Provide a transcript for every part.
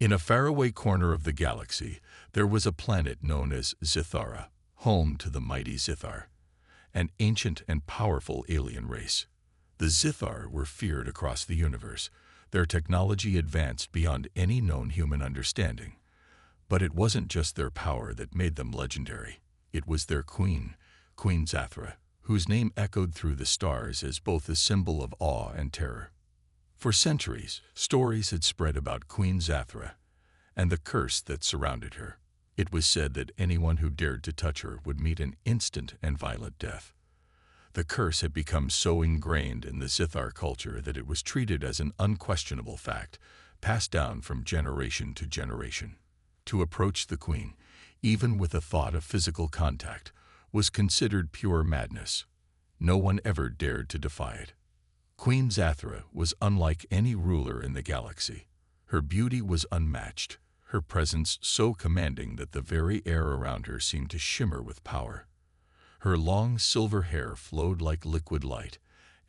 In a faraway corner of the galaxy, there was a planet known as Zithara, home to the mighty Zithar, an ancient and powerful alien race. The Zithar were feared across the universe. Their technology advanced beyond any known human understanding. But it wasn't just their power that made them legendary. It was their queen, Queen Zathra, whose name echoed through the stars as both a symbol of awe and terror. For centuries, stories had spread about Queen Zathra and the curse that surrounded her. It was said that anyone who dared to touch her would meet an instant and violent death. The curse had become so ingrained in the Zithar culture that it was treated as an unquestionable fact, passed down from generation to generation. To approach the queen, even with a thought of physical contact, was considered pure madness. No one ever dared to defy it. Queen Zathra was unlike any ruler in the galaxy. Her beauty was unmatched, her presence so commanding that the very air around her seemed to shimmer with power. Her long silver hair flowed like liquid light,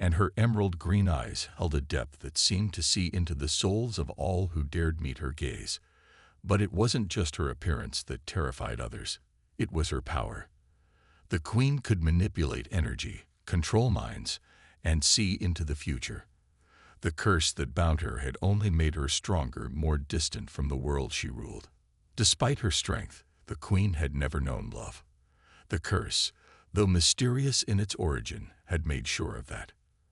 and her emerald green eyes held a depth that seemed to see into the souls of all who dared meet her gaze. But it wasn't just her appearance that terrified others. It was her power. The queen could manipulate energy, control minds, and see into the future. The curse that bound her had only made her stronger, more distant from the world she ruled. Despite her strength, the queen had never known love. The curse, though mysterious in its origin, had made sure of that.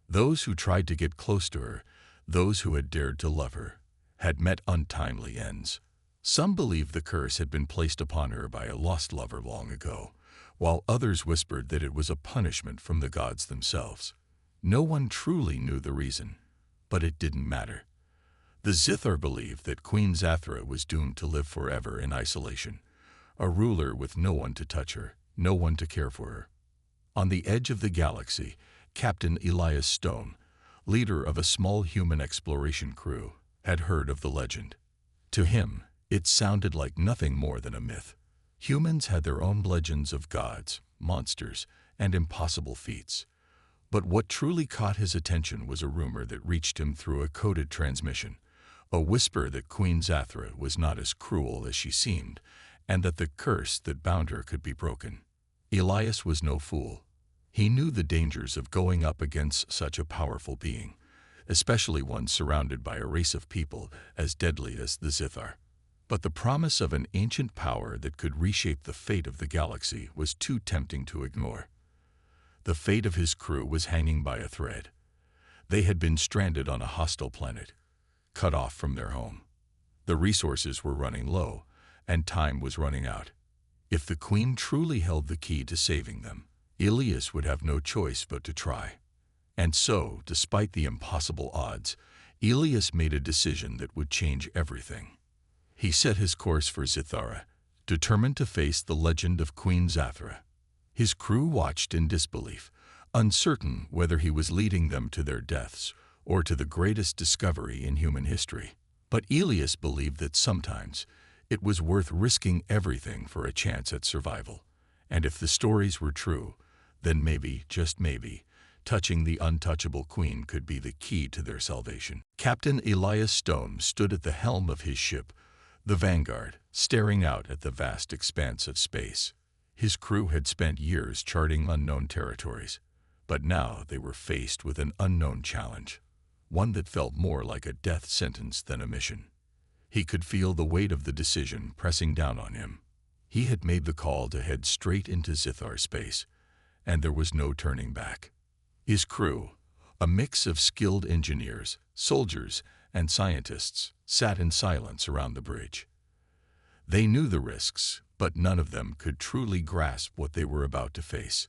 Those who tried to get close to her, those who had dared to love her, had met untimely ends. Some believed the curse had been placed upon her by a lost lover long ago, while others whispered that it was a punishment from the gods themselves. No one truly knew the reason, but it didn't matter. The Zithar believed that Queen Zathra was doomed to live forever in isolation, a ruler with no one to touch her, no one to care for her. On the edge of the galaxy, Captain Elias Stone, leader of a small human exploration crew, had heard of the legend. To him, it sounded like nothing more than a myth. Humans had their own legends of gods, monsters, and impossible feats. But what truly caught his attention was a rumor that reached him through a coded transmission, a whisper that Queen Zathra was not as cruel as she seemed, and that the curse that bound her could be broken. Elias was no fool. He knew the dangers of going up against such a powerful being, especially one surrounded by a race of people as deadly as the Zithar. But the promise of an ancient power that could reshape the fate of the galaxy was too tempting to ignore. The fate of his crew was hanging by a thread. They had been stranded on a hostile planet, cut off from their home. The resources were running low, and time was running out. If the queen truly held the key to saving them, Elias would have no choice but to try. And so, despite the impossible odds, Elias made a decision that would change everything. He set his course for Zithara, determined to face the legend of Queen Zathra. His crew watched in disbelief, uncertain whether he was leading them to their deaths or to the greatest discovery in human history. But Elias believed that sometimes it was worth risking everything for a chance at survival. And if the stories were true, then maybe, just maybe, touching the untouchable queen could be the key to their salvation. Captain Elias Stone stood at the helm of his ship, the Vanguard, staring out at the vast expanse of space. His crew had spent years charting unknown territories, but now they were faced with an unknown challenge, one that felt more like a death sentence than a mission. He could feel the weight of the decision pressing down on him. He had made the call to head straight into Zithar space, and there was no turning back. His crew, a mix of skilled engineers, soldiers, and scientists, sat in silence around the bridge. They knew the risks, but none of them could truly grasp what they were about to face.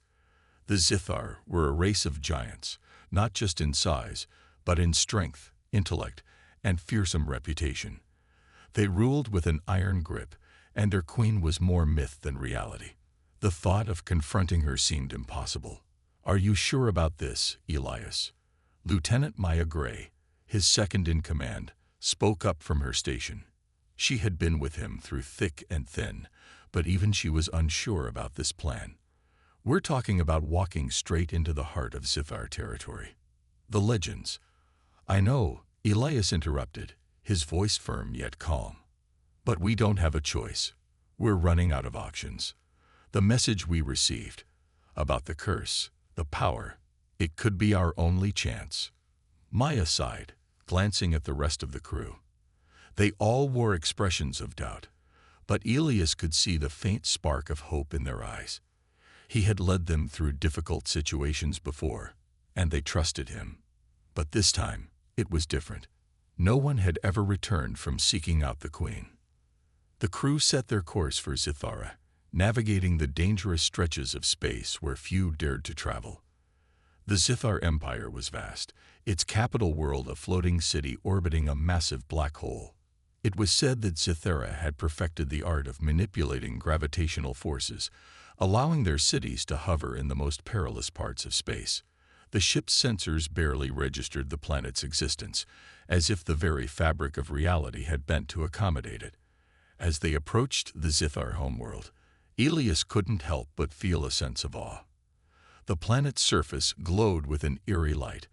The Zithar were a race of giants, not just in size, but in strength, intellect, and fearsome reputation. They ruled with an iron grip, and their queen was more myth than reality. The thought of confronting her seemed impossible. "Are you sure about this, Elias?" Lieutenant Maya Gray, his second in command, spoke up from her station. She had been with him through thick and thin, but even she was unsure about this plan. "We're talking about walking straight into the heart of Zithar territory. The legends." "I know," Elias interrupted, his voice firm yet calm. But we don't have a choice. We're running out of options. The message we received about the curse, the power, it could be our only chance. Maya sighed, glancing at the rest of the crew. They all wore expressions of doubt, but Elias could see the faint spark of hope in their eyes. He had led them through difficult situations before, and they trusted him. But this time, it was different. No one had ever returned from seeking out the queen. The crew set their course for Zithara, navigating the dangerous stretches of space where few dared to travel. The Zithar Empire was vast, its capital world a floating city orbiting a massive black hole. It was said that Zithara had perfected the art of manipulating gravitational forces, allowing their cities to hover in the most perilous parts of space. The ship's sensors barely registered the planet's existence, as if the very fabric of reality had bent to accommodate it. As they approached the Zithar homeworld, Elias couldn't help but feel a sense of awe. The planet's surface glowed with an eerie light,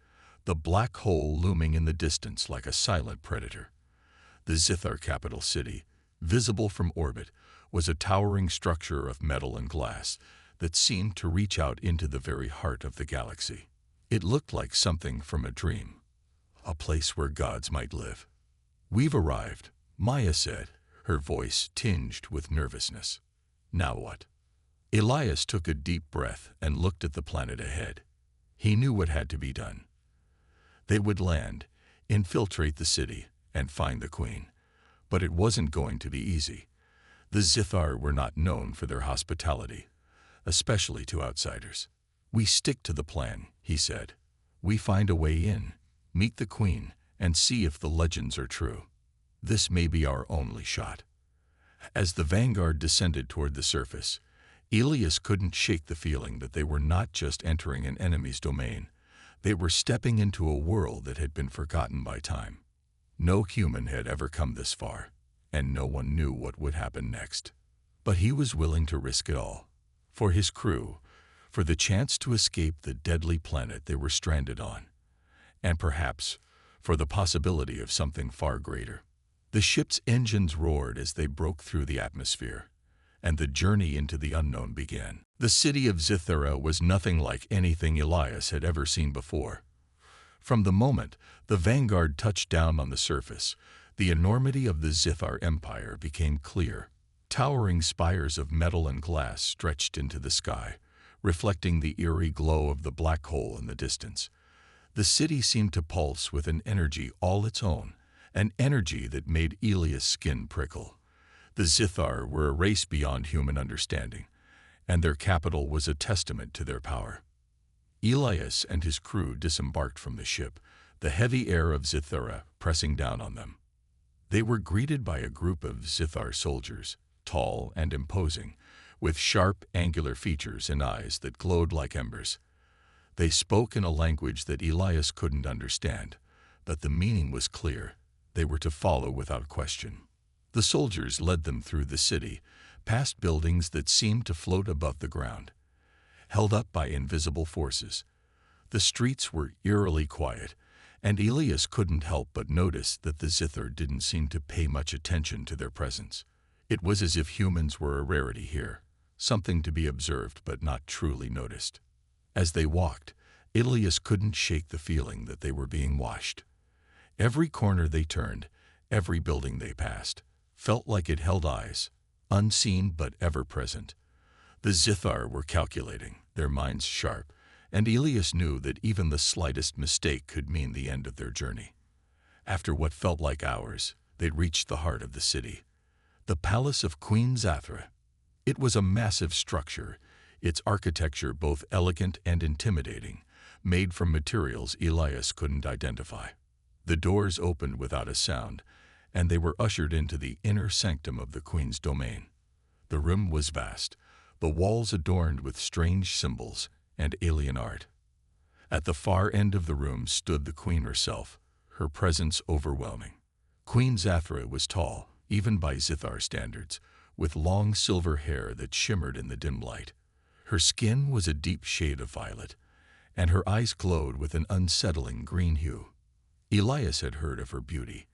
the black hole looming in the distance like a silent predator. The Zithar capital city, visible from orbit, was a towering structure of metal and glass that seemed to reach out into the very heart of the galaxy. It looked like something from a dream, a place where gods might live. "We've arrived," Maya said, her voice tinged with nervousness. "Now what?" Elias took a deep breath and looked at the planet ahead. He knew what had to be done. They would land, infiltrate the city, and find the queen. But it wasn't going to be easy. The Zithar were not known for their hospitality, especially to outsiders. "We stick to the plan," he said. "We find a way in, meet the queen, and see if the legends are true. This may be our only shot." As the vanguard descended toward the surface, Elias couldn't shake the feeling that they were not just entering an enemy's domain. They were stepping into a world that had been forgotten by time. No human had ever come this far, and no one knew what would happen next. But he was willing to risk it all. For his crew, for the chance to escape the deadly planet they were stranded on, and perhaps for the possibility of something far greater. The ship's engines roared as they broke through the atmosphere, and the journey into the unknown began. The city of Zithara was nothing like anything Elias had ever seen before. From the moment the vanguard touched down on the surface, the enormity of the Zithar Empire became clear. Towering spires of metal and glass stretched into the sky, reflecting the eerie glow of the black hole in the distance. The city seemed to pulse with an energy all its own, an energy that made Elias' skin prickle. The Zithar were a race beyond human understanding, and their capital was a testament to their power. Elias and his crew disembarked from the ship, the heavy air of Zithara pressing down on them. They were greeted by a group of Zithar soldiers, tall and imposing, with sharp, angular features and eyes that glowed like embers. They spoke in a language that Elias couldn't understand, but the meaning was clear. They were to follow without question. The soldiers led them through the city, past buildings that seemed to float above the ground, held up by invisible forces. The streets were eerily quiet, and Elias couldn't help but notice that the Zithar didn't seem to pay much attention to their presence. It was as if humans were a rarity here, something to be observed but not truly noticed. As they walked, Elias couldn't shake the feeling that they were being watched. Every corner they turned, every building they passed, felt like it held eyes, unseen but ever present. The Zithar were calculating, their minds sharp, and Elias knew that even the slightest mistake could mean the end of their journey. After what felt like hours, they reached the heart of the city, the palace of Queen Zathra. It was a massive structure, its architecture both elegant and intimidating, made from materials Elias couldn't identify. The doors opened without a sound, and they were ushered into the inner sanctum of the queen's domain. The room was vast, the walls adorned with strange symbols and alien art. At the far end of the room stood the queen herself, her presence overwhelming. Queen Zathra was tall, even by Zithar standards, with long silver hair that shimmered in the dim light. Her skin was a deep shade of violet, and her eyes glowed with an unsettling green hue. Elias had heard of her beauty,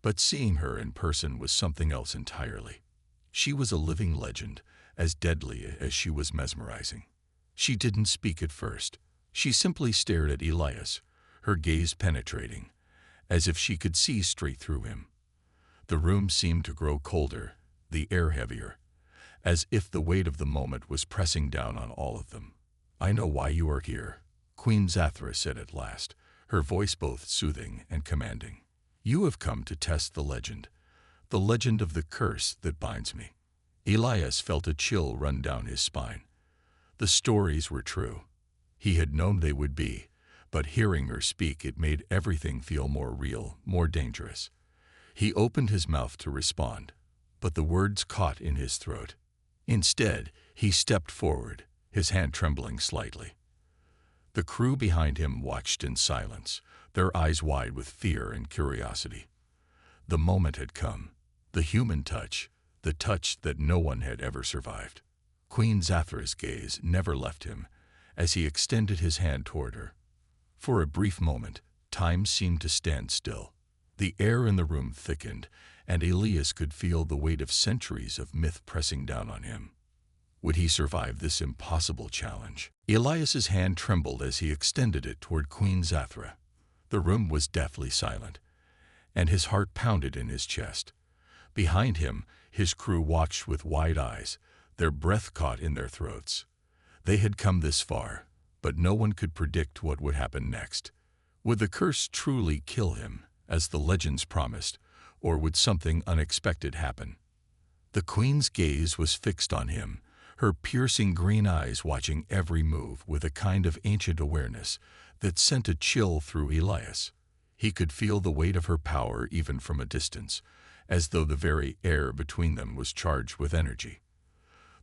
But seeing her in person was something else entirely. She was a living legend, as deadly as she was mesmerizing. She didn't speak at first. She simply stared at Elias, her gaze penetrating, as if she could see straight through him. The room seemed to grow colder, the air heavier, as if the weight of the moment was pressing down on all of them. "I know why you are here," Queen Zathra said at last, her voice both soothing and commanding. "You have come to test the legend of the curse that binds me." Elias felt a chill run down his spine. The stories were true. He had known they would be, but hearing her speak, it made everything feel more real, more dangerous. He opened his mouth to respond, but the words caught in his throat. Instead, he stepped forward, his hand trembling slightly. The crew behind him watched in silence, their eyes wide with fear and curiosity. The moment had come, the human touch, the touch that no one had ever survived. Queen Zathra's gaze never left him as he extended his hand toward her. For a brief moment, time seemed to stand still. The air in the room thickened, and Elias could feel the weight of centuries of myth pressing down on him. Would he survive this impossible challenge? Elias's hand trembled as he extended it toward Queen Zathra. The room was deathly silent, and his heart pounded in his chest. Behind him, his crew watched with wide eyes, their breath caught in their throats. They had come this far, but no one could predict what would happen next. Would the curse truly kill him, as the legends promised, or would something unexpected happen? The queen's gaze was fixed on him, her piercing green eyes watching every move with a kind of ancient awareness that sent a chill through Elias. He could feel the weight of her power even from a distance, as though the very air between them was charged with energy.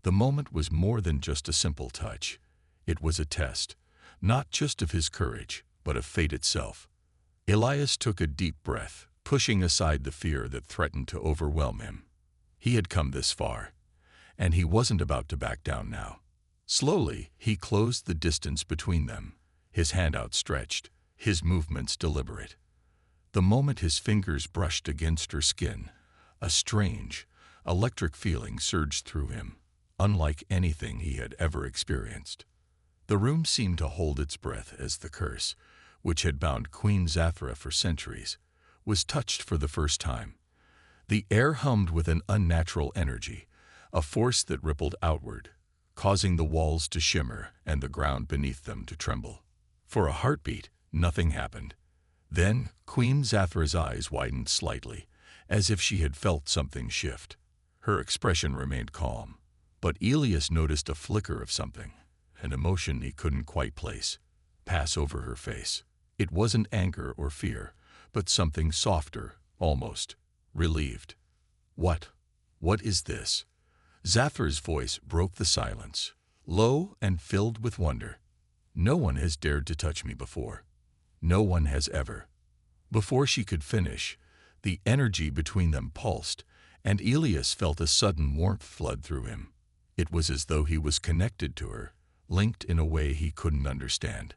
The moment was more than just a simple touch. It was a test, not just of his courage, but of fate itself. Elias took a deep breath, pushing aside the fear that threatened to overwhelm him. He had come this far, and he wasn't about to back down now. Slowly, he closed the distance between them, his hand outstretched, his movements deliberate. The moment his fingers brushed against her skin, a strange, electric feeling surged through him, unlike anything he had ever experienced. The room seemed to hold its breath as the curse, which had bound Queen Zathra for centuries, was touched for the first time. The air hummed with an unnatural energy, a force that rippled outward, causing the walls to shimmer and the ground beneath them to tremble. For a heartbeat, nothing happened. Then Queen Zathra's eyes widened slightly, as if she had felt something shift. Her expression remained calm, but Elias noticed a flicker of something, an emotion he couldn't quite place, pass over her face. It wasn't anger or fear, but something softer, almost relieved. What is this?" Zathra's voice broke the silence, low and filled with wonder. "No one has dared to touch me before. No one has ever." Before she could finish, the energy between them pulsed, and Elias felt a sudden warmth flood through him. It was as though he was connected to her, linked in a way he couldn't understand.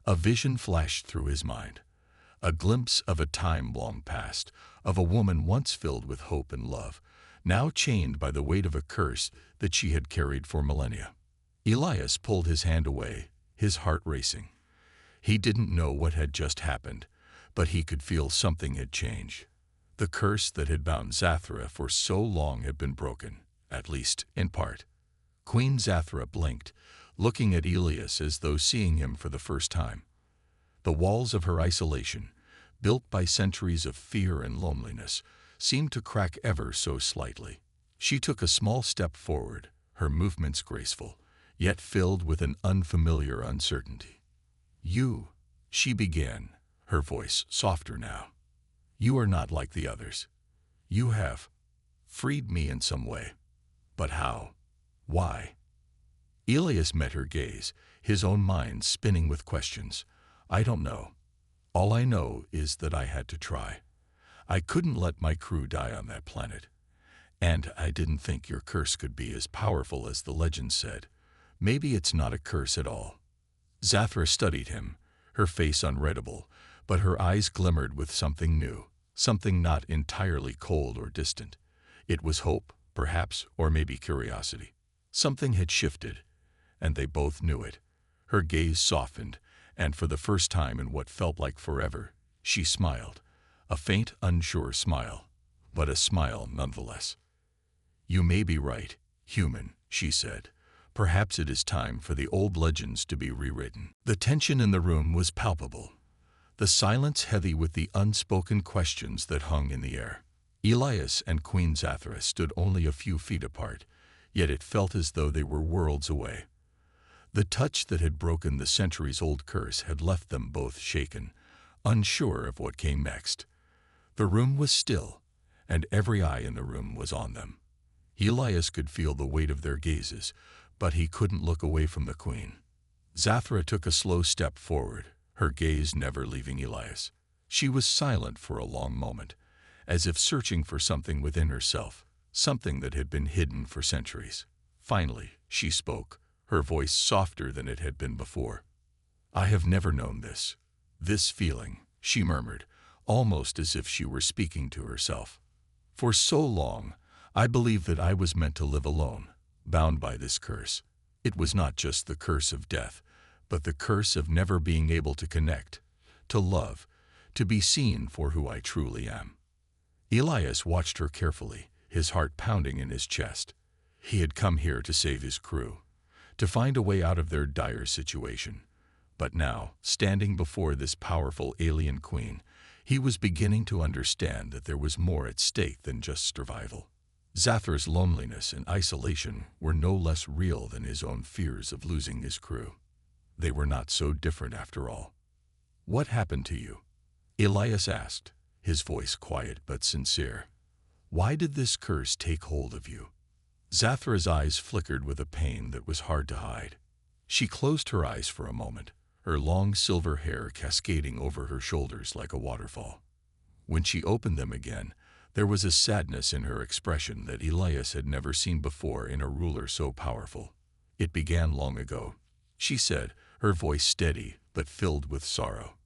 A vision flashed through his mind, a glimpse of a time long past, of a woman once filled with hope and love, now chained by the weight of a curse that she had carried for millennia. Elias pulled his hand away, his heart racing. He didn't know what had just happened, but he could feel something had changed. The curse that had bound Zathra for so long had been broken, at least in part. Queen Zathra blinked, looking at Elias as though seeing him for the first time. The walls of her isolation, built by centuries of fear and loneliness, seemed to crack ever so slightly. She took a small step forward, her movements graceful, yet filled with an unfamiliar uncertainty. "You," she began, her voice softer now. "You are not like the others. You have freed me in some way. But how? Why?" Elias met her gaze, his own mind spinning with questions. "I don't know. All I know is that I had to try. I couldn't let my crew die on that planet. And I didn't think your curse could be as powerful as the legend said. Maybe it's not a curse at all." Zathra studied him, her face unreadable, but her eyes glimmered with something new, something not entirely cold or distant. It was hope, perhaps, or maybe curiosity. Something had shifted, and they both knew it. Her gaze softened, and for the first time in what felt like forever, she smiled. A faint, unsure smile, but a smile nonetheless. "You may be right, human," she said. "Perhaps it is time for the old legends to be rewritten." The tension in the room was palpable, the silence heavy with the unspoken questions that hung in the air. Elias and Queen Zathra stood only a few feet apart, yet it felt as though they were worlds away. The touch that had broken the centuries-old curse had left them both shaken, unsure of what came next. The room was still, and every eye in the room was on them. Elias could feel the weight of their gazes, but he couldn't look away from the queen. Zathra took a slow step forward, her gaze never leaving Elias. She was silent for a long moment, as if searching for something within herself, something that had been hidden for centuries. Finally, she spoke, her voice softer than it had been before. "I have never known this feeling," she murmured, almost as if she were speaking to herself. "For so long, I believed that I was meant to live alone, bound by this curse. It was not just the curse of death, but the curse of never being able to connect, to love, to be seen for who I truly am." Elias watched her carefully, his heart pounding in his chest. He had come here to save his crew, to find a way out of their dire situation. But now, standing before this powerful alien queen, he was beginning to understand that there was more at stake than just survival. Zathra's loneliness and isolation were no less real than his own fears of losing his crew. They were not so different after all. "What happened to you?" Elias asked, his voice quiet but sincere. "Why did this curse take hold of you?" Zathra's eyes flickered with a pain that was hard to hide. She closed her eyes for a moment, her long silver hair cascading over her shoulders like a waterfall. When she opened them again, there was a sadness in her expression that Elias had never seen before in a ruler so powerful. "It began long ago," she said, her voice steady but filled with sorrow.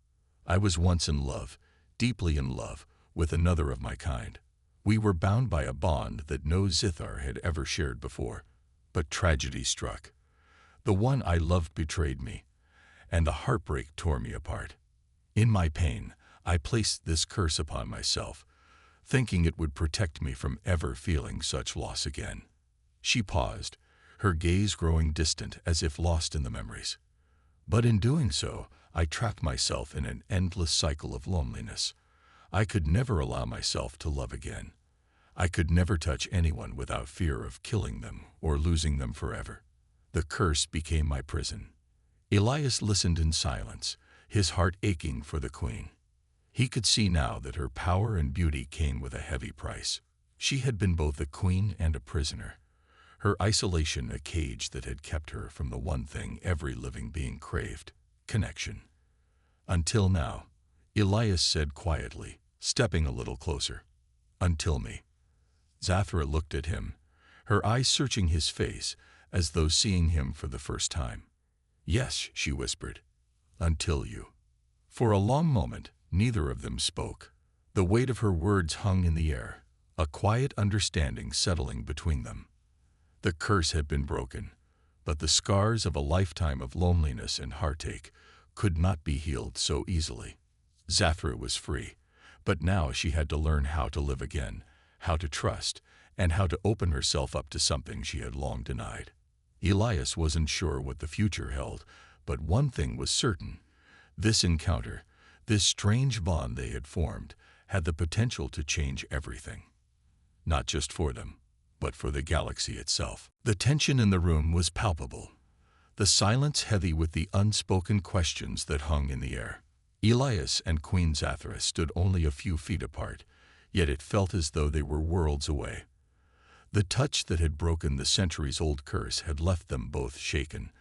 "I was once in love, deeply in love, with another of my kind. We were bound by a bond that no Zithar had ever shared before. But tragedy struck. The one I loved betrayed me, and the heartbreak tore me apart. In my pain, I placed this curse upon myself, thinking it would protect me from ever feeling such loss again." She paused, her gaze growing distant as if lost in the memories. "But in doing so, I trapped myself in an endless cycle of loneliness. I could never allow myself to love again. I could never touch anyone without fear of killing them or losing them forever. The curse became my prison." Elias listened in silence, his heart aching for the queen. He could see now that her power and beauty came with a heavy price. She had been both a queen and a prisoner, her isolation a cage that had kept her from the one thing every living being craved: connection. "Until now," Elias said quietly, stepping a little closer. "Until me." Zathra looked at him, her eyes searching his face as though seeing him for the first time. "Yes," she whispered, "until you." For a long moment, neither of them spoke. The weight of her words hung in the air, a quiet understanding settling between them. The curse had been broken, but the scars of a lifetime of loneliness and heartache could not be healed so easily. Zathra was free, but now she had to learn how to live again, how to trust, and how to open herself up to something she had long denied. Elias wasn't sure what the future held, but one thing was certain: this encounter, this strange bond they had formed, had the potential to change everything. Not just for them, but for the galaxy itself. The tension in the room was palpable, the silence heavy with the unspoken questions that hung in the air. Elias and Queen Zathra stood only a few feet apart, yet it felt as though they were worlds away. The touch that had broken the centuries-old curse had left them both shaken,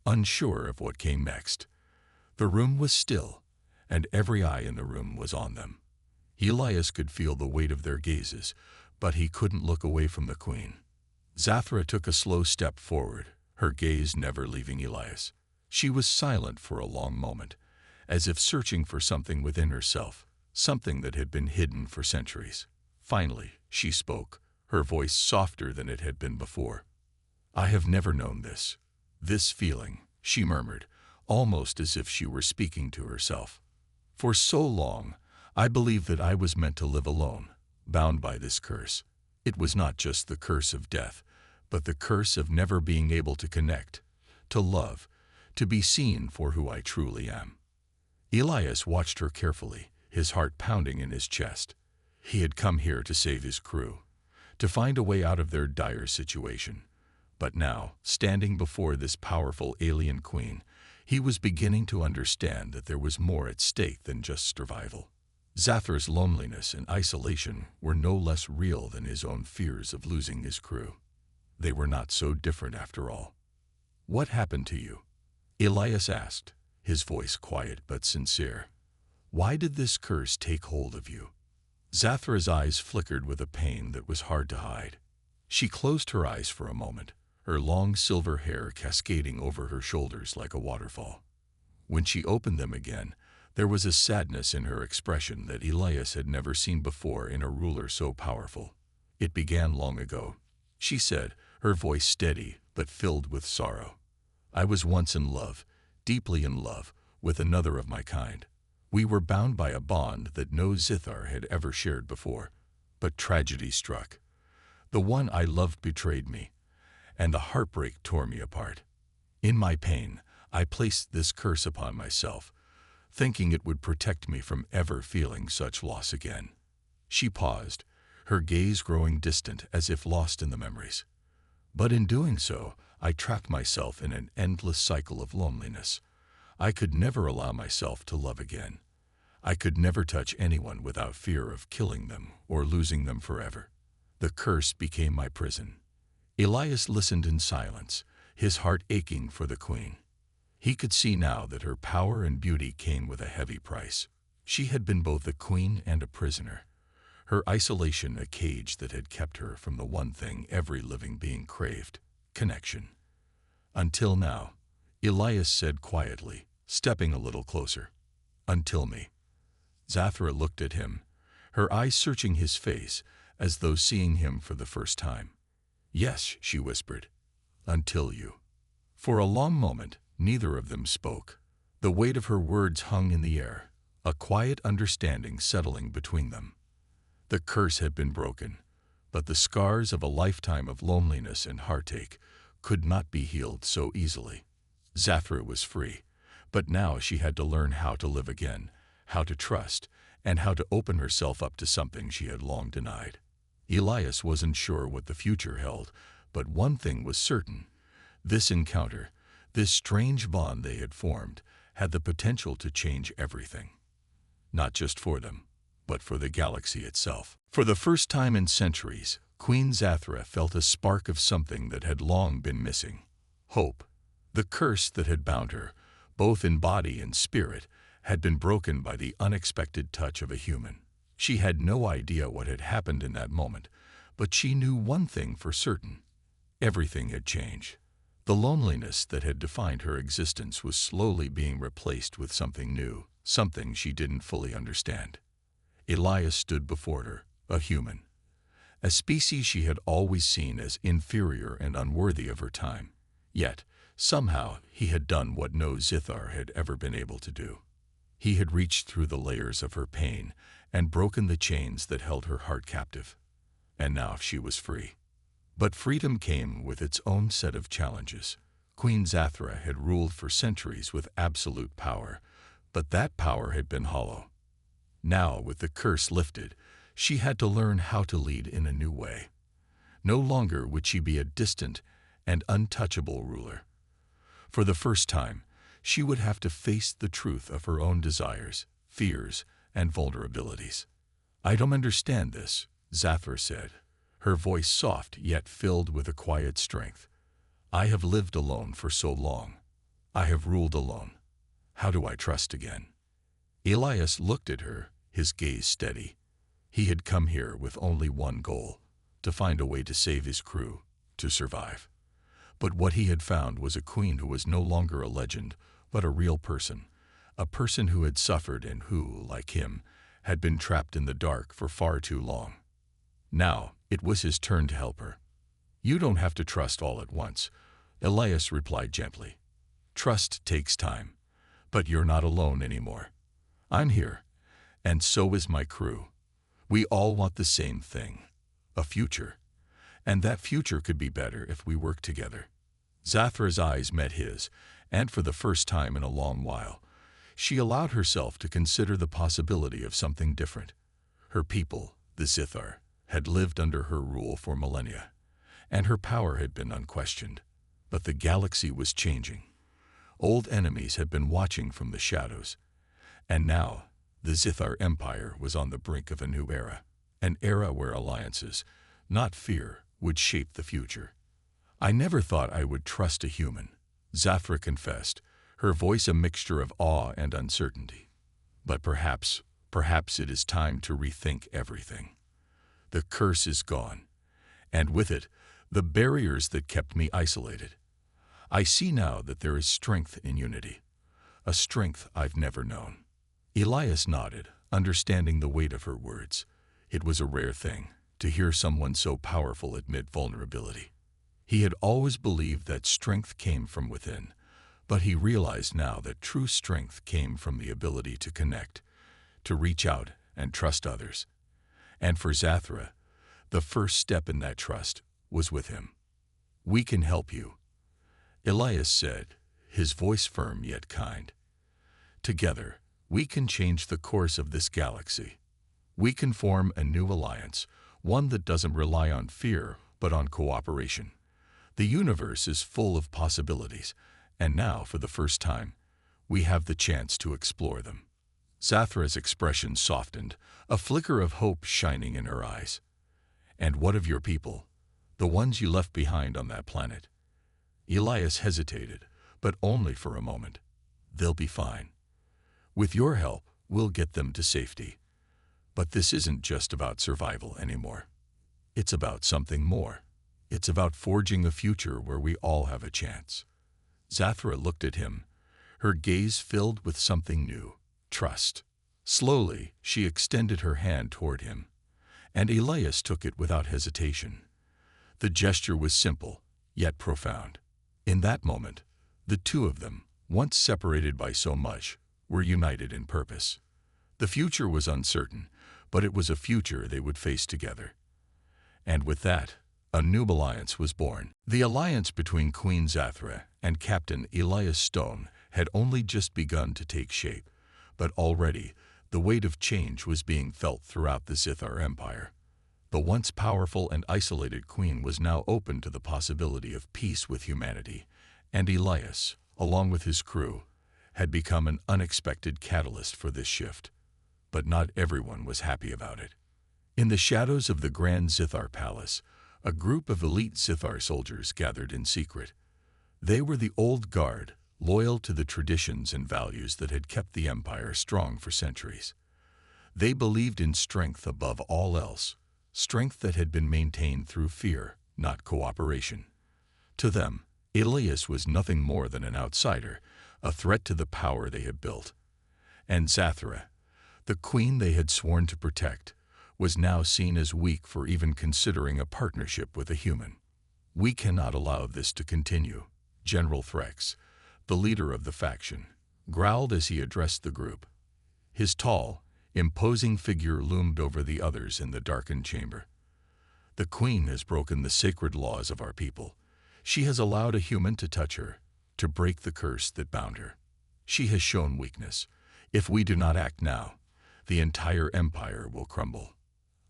unsure of what came next. The room was still, and every eye in the room was on them. Elias could feel the weight of their gazes, but he couldn't look away from the queen. Zathra took a slow step forward, her gaze never leaving Elias. She was silent for a long moment, as if searching for something within herself, something that had been hidden for centuries. Finally, she spoke, her voice softer than it had been before. "I have never known this. This feeling," she murmured, almost as if she were speaking to herself. "For so long, I believed that I was meant to live alone, bound by this curse. It was not just the curse of death, but the curse of never being able to connect, to love, to be seen for who I truly am." Elias watched her carefully, his heart pounding in his chest. He had come here to save his crew, to find a way out of their dire situation. But now, standing before this powerful alien queen, he was beginning to understand that there was more at stake than just survival. Zathra's loneliness and isolation were no less real than his own fears of losing his crew. They were not so different after all. "What happened to you?" Elias asked, his voice quiet but sincere. "Why did this curse take hold of you?" Zathra's eyes flickered with a pain that was hard to hide. She closed her eyes for a moment, her long silver hair cascading over her shoulders like a waterfall. When she opened them again, there was a sadness in her expression that Elias had never seen before in a ruler so powerful. "It began long ago," she said, her voice steady but filled with sorrow. "I was once in love, deeply in love, with another of my kind. We were bound by a bond that no Zithar had ever shared before. But tragedy struck. The one I loved betrayed me, and the heartbreak tore me apart. In my pain, I placed this curse upon myself, thinking it would protect me from ever feeling such loss again." She paused, her gaze growing distant as if lost in the memories. "But in doing so, I trapped myself in an endless cycle of loneliness. I could never allow myself to love again. I could never touch anyone without fear of killing them or losing them forever. The curse became my prison." Elias listened in silence, his heart aching for the queen. He could see now that her power and beauty came with a heavy price. She had been both a queen and a prisoner, her isolation a cage that had kept her from the one thing every living being craved: connection. "Until now," Elias said quietly, stepping a little closer. "Until me." Zathra looked at him, her eyes searching his face as though seeing him for the first time. "Yes," she whispered, "until you." For a long moment, neither of them spoke. The weight of her words hung in the air, a quiet understanding settling between them. The curse had been broken, but the scars of a lifetime of loneliness and heartache could not be healed so easily. Zathra was free, but now she had to learn how to live again, how to trust, and how to open herself up to something she had long denied. Elias wasn't sure what the future held, but one thing was certain. This encounter, this strange bond they had formed, had the potential to change everything. Not just for them, but for the galaxy itself. For the first time in centuries, Queen Zathra felt a spark of something that had long been missing: hope. The curse that had bound her, both in body and spirit, had been broken by the unexpected touch of a human. She had no idea what had happened in that moment, but she knew one thing for certain: everything had changed. The loneliness that had defined her existence was slowly being replaced with something new, something she didn't fully understand. Elias stood before her, a human, a species she had always seen as inferior and unworthy of her time. Yet, somehow, he had done what no Zithar had ever been able to do. He had reached through the layers of her pain and broken the chains that held her heart captive. And now she was free. But freedom came with its own set of challenges. Queen Zathra had ruled for centuries with absolute power, but that power had been hollow. Now, with the curse lifted, she had to learn how to lead in a new way. No longer would she be a distant and untouchable ruler. For the first time, she would have to face the truth of her own desires, fears, and vulnerabilities. "I don't understand this," Zathra said, her voice soft yet filled with a quiet strength. "I have lived alone for so long. I have ruled alone. How do I trust again?" Elias looked at her, his gaze steady. He had come here with only one goal: to find a way to save his crew, to survive. But what he had found was a queen who was no longer a legend, but a real person, a person who had suffered and who, like him, had been trapped in the dark for far too long. Now, it was his turn to help her. "You don't have to trust all at once," Elias replied gently. "Trust takes time, but you're not alone anymore. I'm here, and so is my crew. We all want the same thing, a future. And that future could be better if we work together." Zathra's eyes met his, and for the first time in a long while, she allowed herself to consider the possibility of something different. Her people, the Zithar, had lived under her rule for millennia, and her power had been unquestioned. But the galaxy was changing. Old enemies had been watching from the shadows, and now the Zithar Empire was on the brink of a new era, an era where alliances, not fear, would shape the future. "I never thought I would trust a human," Zathra confessed, her voice a mixture of awe and uncertainty. "But perhaps it is time to rethink everything. The curse is gone, and with it, the barriers that kept me isolated. I see now that there is strength in unity, a strength I've never known." Elias nodded, understanding the weight of her words. It was a rare thing to hear someone so powerful admit vulnerability. He had always believed that strength came from within, but he realized now that true strength came from the ability to connect, to reach out and trust others. And for Zathra, the first step in that trust was with him. "We can help you," Elias said, his voice firm yet kind. "Together, we can change the course of this galaxy. We can form a new alliance, one that doesn't rely on fear, but on cooperation. The universe is full of possibilities, and now, for the first time, we have the chance to explore them." Zathra's expression softened, a flicker of hope shining in her eyes. "And what of your people, the ones you left behind on that planet?" Elias hesitated, but only for a moment. "They'll be fine. With your help, we'll get them to safety. But this isn't just about survival anymore. It's about something more. It's about forging a future where we all have a chance." Zathra looked at him, her gaze filled with something new, trust. Slowly, she extended her hand toward him, and Elias took it without hesitation. The gesture was simple, yet profound. In that moment, the two of them, once separated by so much, were united in purpose. The future was uncertain, but it was a future they would face together. And with that, a new alliance was born. The alliance between Queen Zathra and Captain Elias Stone had only just begun to take shape, but already the weight of change was being felt throughout the Zithar Empire. The once powerful and isolated queen was now open to the possibility of peace with humanity, and Elias, along with his crew, had become an unexpected catalyst for this shift. But not everyone was happy about it. In the shadows of the Grand Zithar Palace, a group of elite Zithar soldiers gathered in secret. They were the old guard, loyal to the traditions and values that had kept the empire strong for centuries. They believed in strength above all else, strength that had been maintained through fear, not cooperation. To them, Elias was nothing more than an outsider, a threat to the power they had built. And Zathra, the queen they had sworn to protect, was now seen as weak for even considering a partnership with a human. "We cannot allow this to continue," General Threx, the leader of the faction, growled as he addressed the group. His tall, imposing figure loomed over the others in the darkened chamber. "The queen has broken the sacred laws of our people. She has allowed a human to touch her, to break the curse that bound her. She has shown weakness. If we do not act now, the entire empire will crumble."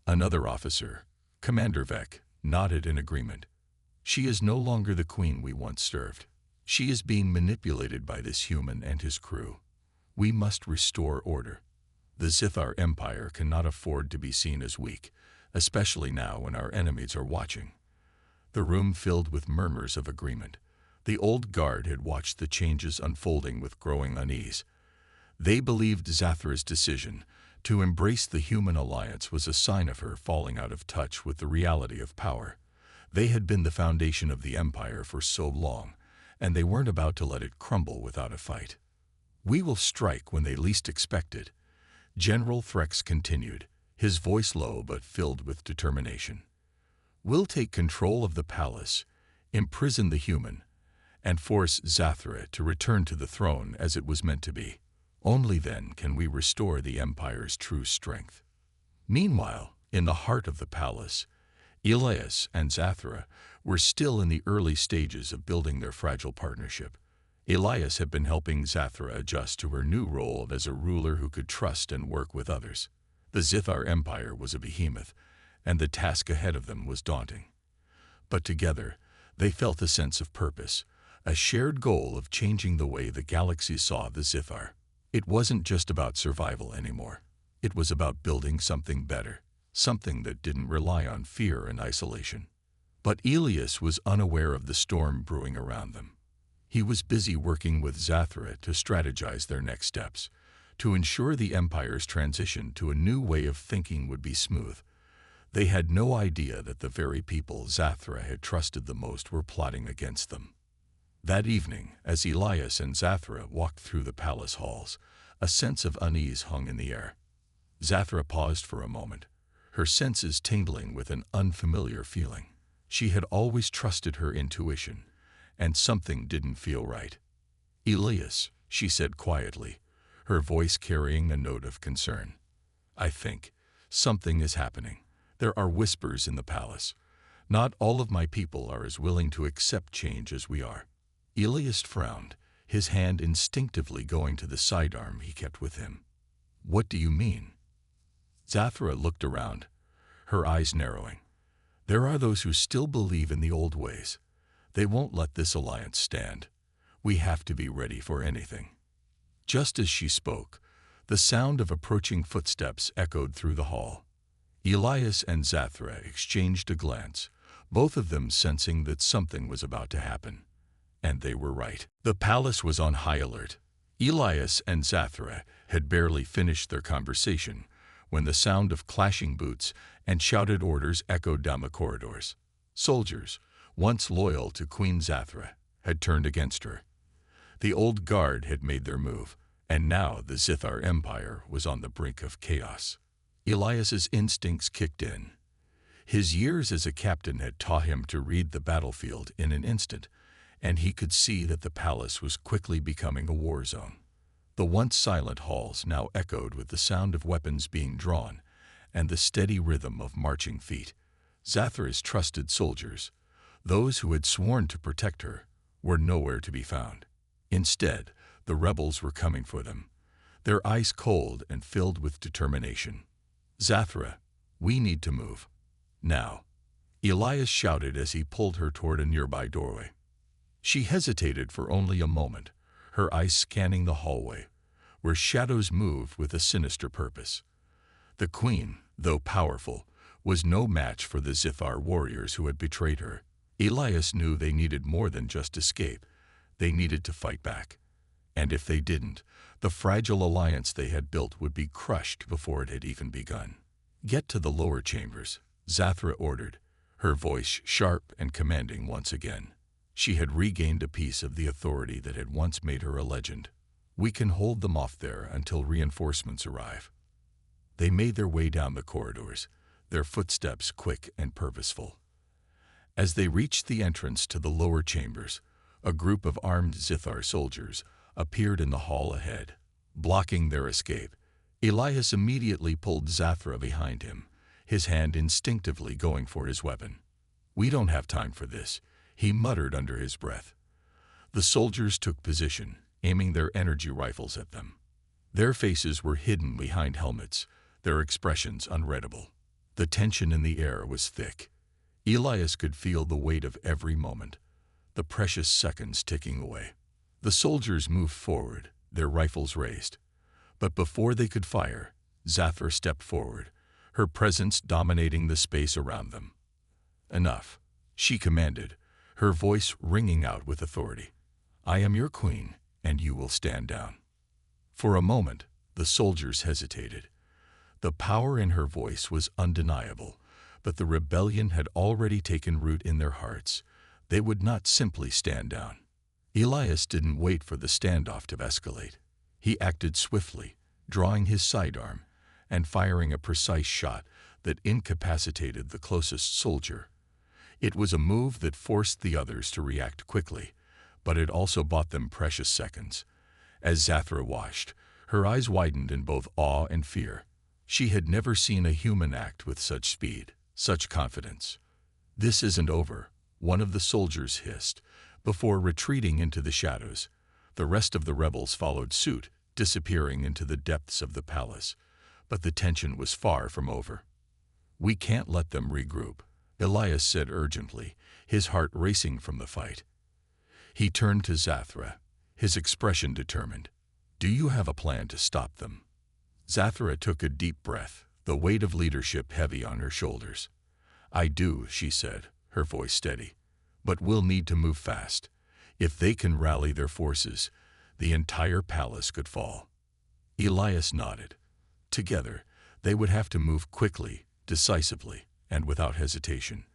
Another officer, Commander Vec, nodded in agreement. "She is no longer the queen we once served. She is being manipulated by this human and his crew. We must restore order. The Zithar Empire cannot afford to be seen as weak, especially now when our enemies are watching." The room filled with murmurs of agreement. The old guard had watched the changes unfolding with growing unease. They believed Zathra's decision to embrace the human alliance was a sign of her falling out of touch with the reality of power. They had been the foundation of the empire for so long, and they weren't about to let it crumble without a fight. "We will strike when they least expect it," General Threx continued, his voice low but filled with determination. We'll take control of the palace, imprison the human, and force Zathra to return to the throne as it was meant to be. Only then can we restore the Empire's true strength. Meanwhile, in the heart of the palace, Elias and Zathra were still in the early stages of building their fragile partnership. Elias had been helping Zathra adjust to her new role as a ruler who could trust and work with others. The Zithar Empire was a behemoth, and the task ahead of them was daunting. But together, they felt a sense of purpose, a shared goal of changing the way the galaxy saw the Zithar. It wasn't just about survival anymore. It was about building something better, something that didn't rely on fear and isolation. But Elias was unaware of the storm brewing around them. He was busy working with Zathra to strategize their next steps, to ensure the Empire's transition to a new way of thinking would be smooth. They had no idea that the very people Zathra had trusted the most were plotting against them. That evening, as Elias and Zathra walked through the palace halls, a sense of unease hung in the air. Zathra paused for a moment, her senses tingling with an unfamiliar feeling. She had always trusted her intuition, and something didn't feel right. Elias, she said quietly, her voice carrying a note of concern. I think something is happening. There are whispers in the palace. Not all of my people are as willing to accept change as we are. Elias frowned, his hand instinctively going to the sidearm he kept with him. What do you mean? Zathra looked around, her eyes narrowing. There are those who still believe in the old ways. They won't let this alliance stand. We have to be ready for anything. Just as she spoke, the sound of approaching footsteps echoed through the hall. Elias and Zathra exchanged a glance, both of them sensing that something was about to happen. And they were right. The palace was on high alert. Elias and Zathra had barely finished their conversation when the sound of clashing boots and shouted orders echoed down the corridors. Soldiers, once loyal to Queen Zathra, had turned against her. The old guard had made their move, and now the Zithar Empire was on the brink of chaos. Elias's instincts kicked in. His years as a captain had taught him to read the battlefield in an instant, and he could see that the palace was quickly becoming a war zone. The once silent halls now echoed with the sound of weapons being drawn and the steady rhythm of marching feet. Zathra's trusted soldiers, those who had sworn to protect her, were nowhere to be found. Instead, the rebels were coming for them, their eyes cold and filled with determination. Zathra, we need to move. Now, Elias shouted as he pulled her toward a nearby doorway. She hesitated for only a moment, her eyes scanning the hallway, where shadows moved with a sinister purpose. The queen, though powerful, was no match for the Zithar warriors who had betrayed her. Elias knew they needed more than just escape. They needed to fight back. And if they didn't, the fragile alliance they had built would be crushed before it had even begun. Get to the lower chambers, Zathra ordered, her voice sharp and commanding once again. She had regained a piece of the authority that had once made her a legend. We can hold them off there until reinforcements arrive. They made their way down the corridors, their footsteps quick and purposeful. As they reached the entrance to the lower chambers, a group of armed Zithar soldiers appeared in the hall ahead, blocking their escape. Elias immediately pulled Zathra behind him, his hand instinctively going for his weapon. We don't have time for this, he muttered under his breath. The soldiers took position, aiming their energy rifles at them. Their faces were hidden behind helmets, their expressions unreadable. The tension in the air was thick. Elias could feel the weight of every moment, the precious seconds ticking away. The soldiers moved forward, their rifles raised. But before they could fire, Zathra stepped forward, her presence dominating the space around them. Enough, she commanded, her voice ringing out with authority. I am your queen, and you will stand down. For a moment, the soldiers hesitated. The power in her voice was undeniable, but the rebellion had already taken root in their hearts. They would not simply stand down. Elias didn't wait for the standoff to escalate. He acted swiftly, drawing his sidearm and firing a precise shot that incapacitated the closest soldier. It was a move that forced the others to react quickly, but it also bought them precious seconds. As Zathra watched, her eyes widened in both awe and fear. She had never seen a human act with such speed, such confidence. "This isn't over," one of the soldiers hissed, before retreating into the shadows. The rest of the rebels followed suit, disappearing into the depths of the palace. But the tension was far from over. "We can't let them regroup," Elias said urgently, his heart racing from the fight. He turned to Zathra, his expression determined. "Do you have a plan to stop them?" Zathra took a deep breath, the weight of leadership heavy on her shoulders. "I do," she said, her voice steady. "But we'll need to move fast. If they can rally their forces, the entire palace could fall." Elias nodded. Together, they would have to move quickly, decisively, and without hesitation.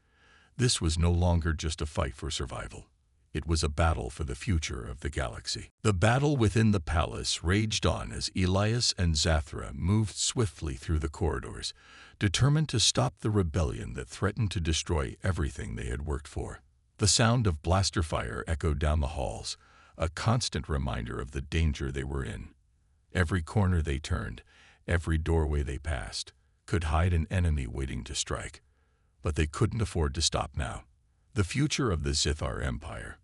This was no longer just a fight for survival. It was a battle for the future of the galaxy. The battle within the palace raged on as Elias and Zathra moved swiftly through the corridors, determined to stop the rebellion that threatened to destroy everything they had worked for. The sound of blaster fire echoed down the halls, a constant reminder of the danger they were in. Every corner they turned, every doorway they passed, could hide an enemy waiting to strike. But they couldn't afford to stop now. The future of the Zithar Empire,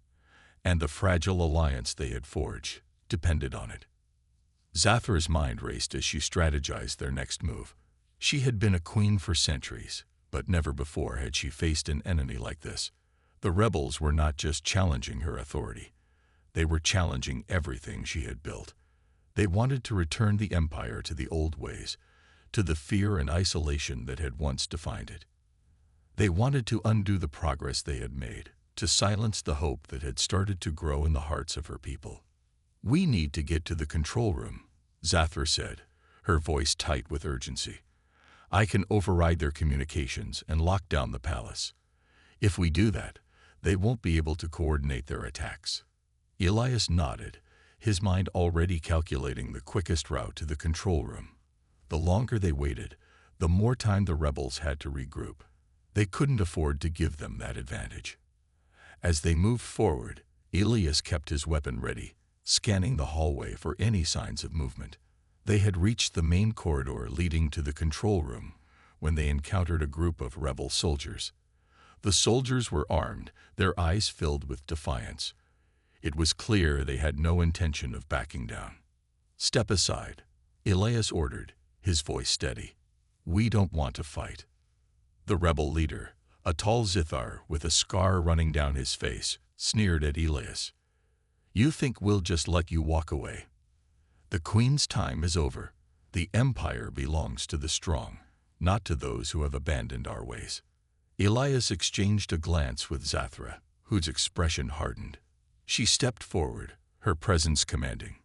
and the fragile alliance they had forged, depended on it. Zathra's mind raced as she strategized their next move. She had been a queen for centuries, but never before had she faced an enemy like this. The rebels were not just challenging her authority. They were challenging everything she had built. They wanted to return the empire to the old ways, to the fear and isolation that had once defined it. They wanted to undo the progress they had made, to silence the hope that had started to grow in the hearts of her people. "We need to get to the control room," Zathra said, her voice tight with urgency. "I can override their communications and lock down the palace. If we do that, they won't be able to coordinate their attacks." Elias nodded, his mind already calculating the quickest route to the control room. The longer they waited, the more time the rebels had to regroup. They couldn't afford to give them that advantage. As they moved forward, Elias kept his weapon ready, scanning the hallway for any signs of movement. They had reached the main corridor leading to the control room when they encountered a group of rebel soldiers. The soldiers were armed, their eyes filled with defiance. It was clear they had no intention of backing down. "Step aside," Elias ordered, his voice steady. "We don't want to fight." The rebel leader, a tall Zithar with a scar running down his face, sneered at Elias. "You think we'll just let you walk away? The Queen's time is over. The Empire belongs to the strong, not to those who have abandoned our ways." Elias exchanged a glance with Zathra, whose expression hardened. She stepped forward, her presence commanding.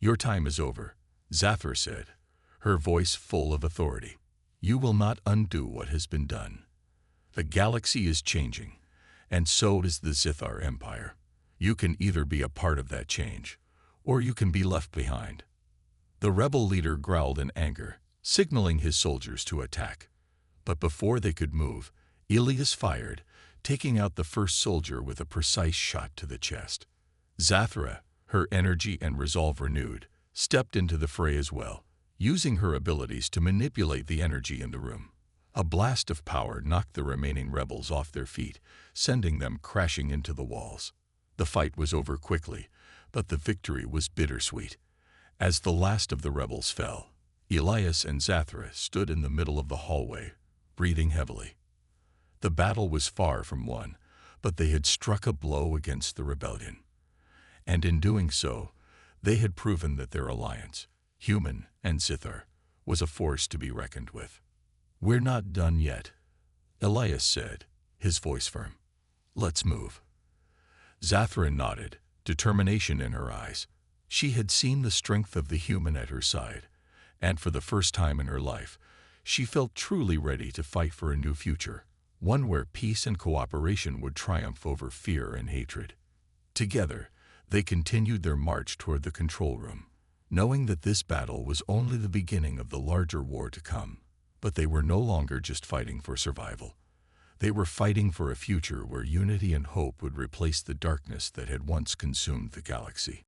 "Your time is over," Zathra said, her voice full of authority. "You will not undo what has been done. The galaxy is changing, and so is the Zithar Empire. You can either be a part of that change, or you can be left behind." The rebel leader growled in anger, signaling his soldiers to attack. But before they could move, Elias fired, taking out the first soldier with a precise shot to the chest. Zathra, her energy and resolve renewed, stepped into the fray as well, using her abilities to manipulate the energy in the room. A blast of power knocked the remaining rebels off their feet, sending them crashing into the walls. The fight was over quickly, but the victory was bittersweet. As the last of the rebels fell, Elias and Zathra stood in the middle of the hallway, breathing heavily. The battle was far from won, but they had struck a blow against the rebellion. And in doing so, they had proven that their alliance, human and Zithar, was a force to be reckoned with. "We're not done yet," Elias said, his voice firm. "Let's move." Zathra nodded, determination in her eyes. She had seen the strength of the human at her side, and for the first time in her life, she felt truly ready to fight for a new future, one where peace and cooperation would triumph over fear and hatred. Together, they continued their march toward the control room, knowing that this battle was only the beginning of the larger war to come. But they were no longer just fighting for survival. They were fighting for a future where unity and hope would replace the darkness that had once consumed the galaxy.